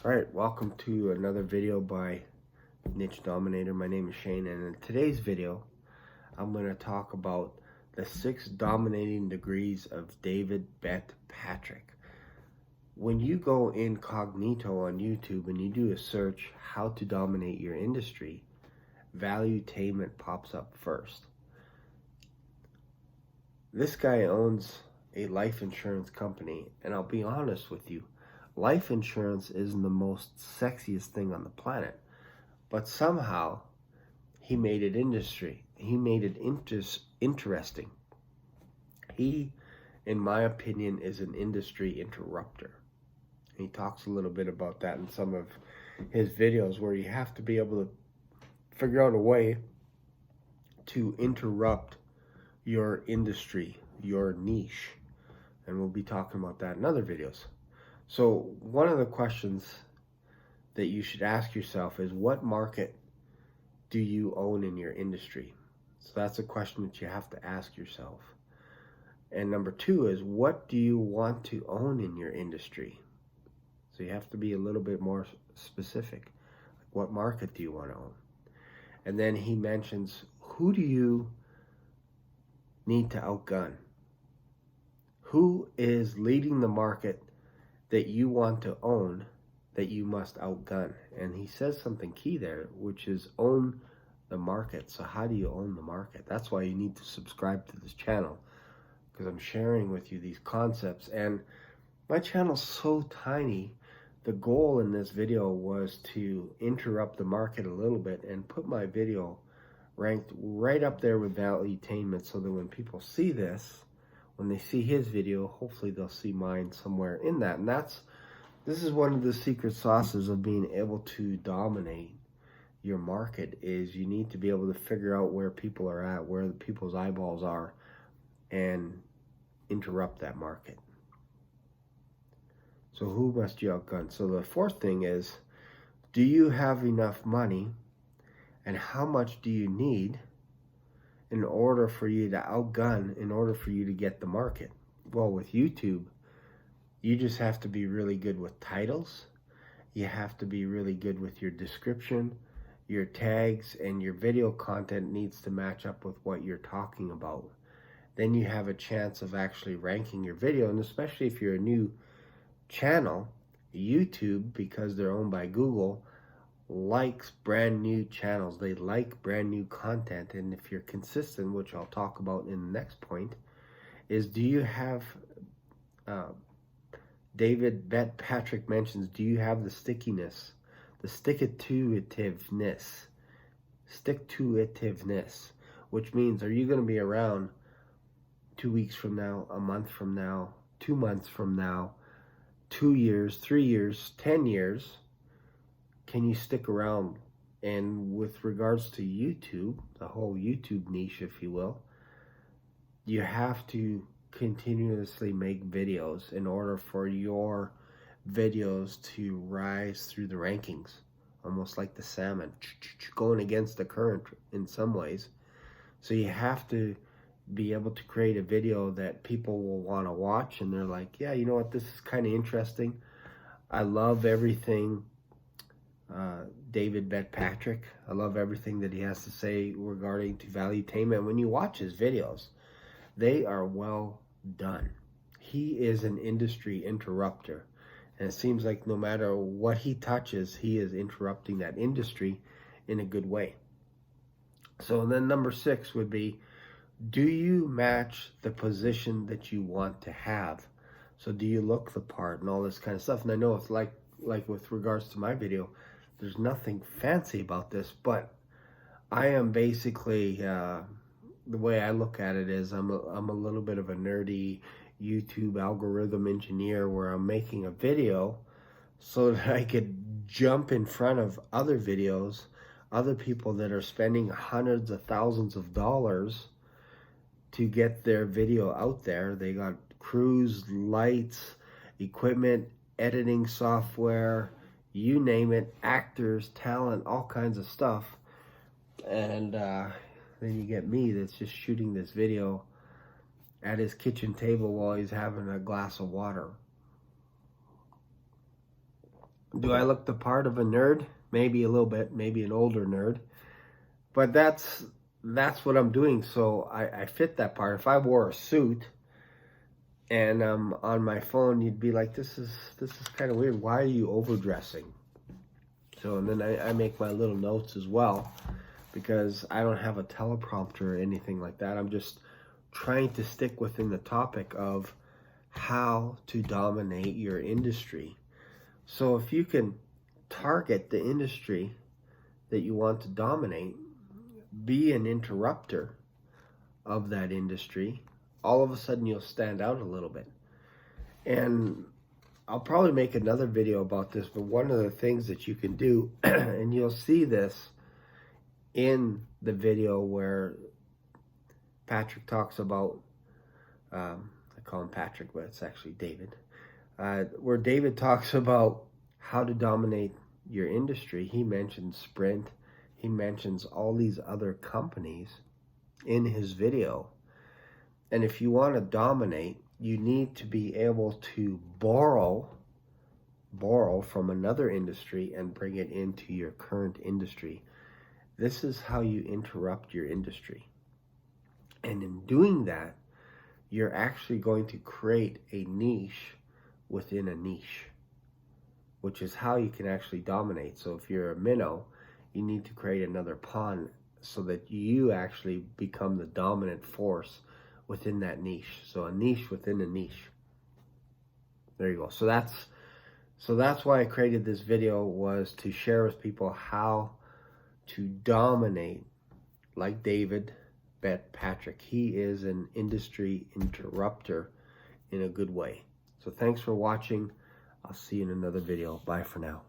Alright, welcome to another video by Nitch Dominator. My name is Shane, and in today's video, I'm going to talk about the 6 dominating degrees of David Patrick. When you go incognito on YouTube and you do a search, how to dominate your industry, Valuetainment pops up first. This guy owns a life insurance company, and I'll be honest with you, life insurance isn't the most sexiest thing on the planet, but somehow he made it industry. He made it interesting. He, in my opinion, is an industry interrupter. He talks a little bit about that in some of his videos, where you have to be able to figure out a way to interrupt your industry, your niche. And we'll be talking about that in other videos. So one of the questions that you should ask yourself is, what market do you own in your industry? So that's a question that you have to ask yourself. And number 2 is, what do you want to own in your industry? So you have to be a little bit more specific. Like, what market do you want to own? And then he mentions, who do you need to outgun? Who is leading the market that you want to own that you must outgun? And he says something key there, which is own the market. So how do you own the market? That's why you need to subscribe to this channel, because I'm sharing with you these concepts. And my channel's so tiny. The goal in this video was to interrupt the market a little bit and put my video ranked right up there with Valuetainment, so that when people see this, when they see his video, hopefully they'll see mine somewhere in that. And this is one of the secret sauces of being able to dominate your market, is you need to be able to figure out where people are at, where the people's eyeballs are, and interrupt that market. So who must you outgun? So the 4th thing is, do you have enough money, and how much do you need in order for you to outgun, in order for you to get the market? Well, with YouTube, you just have to be really good with titles. You have to be really good with your description, your tags, and your video content needs to match up with what you're talking about. Then you have a chance of actually ranking your video. And especially if you're a new channel, YouTube, because they're owned by Google, likes brand new channels. They like brand new content. And if you're consistent, which I'll talk about in the next point, is, do you have David Patrick mentions, do you have the stickiness, the stick-to-itiveness, which means, are you going to be around 2 weeks from now, a month from now, 2 months from now, 2 years, 3 years, 10 years? Can you stick around? And with regards to YouTube, the whole YouTube niche, if you will, you have to continuously make videos in order for your videos to rise through the rankings, almost like the salmon, going against the current in some ways. So you have to be able to create a video that people will want to watch, and they're like, yeah, you know what, this is kind of interesting. I love everything David Patrick. I love everything that he has to say regarding to Valuetainment. When you watch his videos, they are well done. He is an industry interrupter, and it seems like no matter what he touches, he is interrupting that industry in a good way. So then number 6 would be, do you match the position that you want to have? So do you look the part and all this kind of stuff? And I know it's like with regards to my video, there's nothing fancy about this, but I am basically, the way I look at it is, I'm a little bit of a nerdy YouTube algorithm engineer, where I'm making a video so that I could jump in front of other videos, other people that are spending hundreds of thousands of dollars to get their video out there. They got crews, lights, equipment, editing software, you name it, actors, talent, all kinds of stuff. And then you get me that's just shooting this video at his kitchen table while he's having a glass of water. Do I look the part of a nerd? Maybe a little bit, maybe an older nerd. But that's what I'm doing. So I fit that part. If I wore a suit and on my phone, you'd be like, this is kind of weird. Why are you overdressing? So, and then I make my little notes as well, because I don't have a teleprompter or anything like that. I'm just trying to stick within the topic of how to dominate your industry. So if you can target the industry that you want to dominate, be an interrupter of that industry, all of a sudden you'll stand out a little bit. And I'll probably make another video about this, but one of the things that you can do, and you'll see this in the video where Patrick talks about, I call him Patrick, but it's actually David, where David talks about how to dominate your industry. He mentions Sprint. He mentions all these other companies in his video. And if you want to dominate, you need to be able to borrow from another industry and bring it into your current industry. This is how you interrupt your industry. And in doing that, you're actually going to create a niche within a niche, which is how you can actually dominate. So if you're a minnow, you need to create another pond so that you actually become the dominant force within that niche. So a niche within a niche. There you go. So that's why I created this video, was to share with people how to dominate like David Patrick. He is an industry interrupter in a good way. So thanks for watching. I'll see you in another video. Bye for now.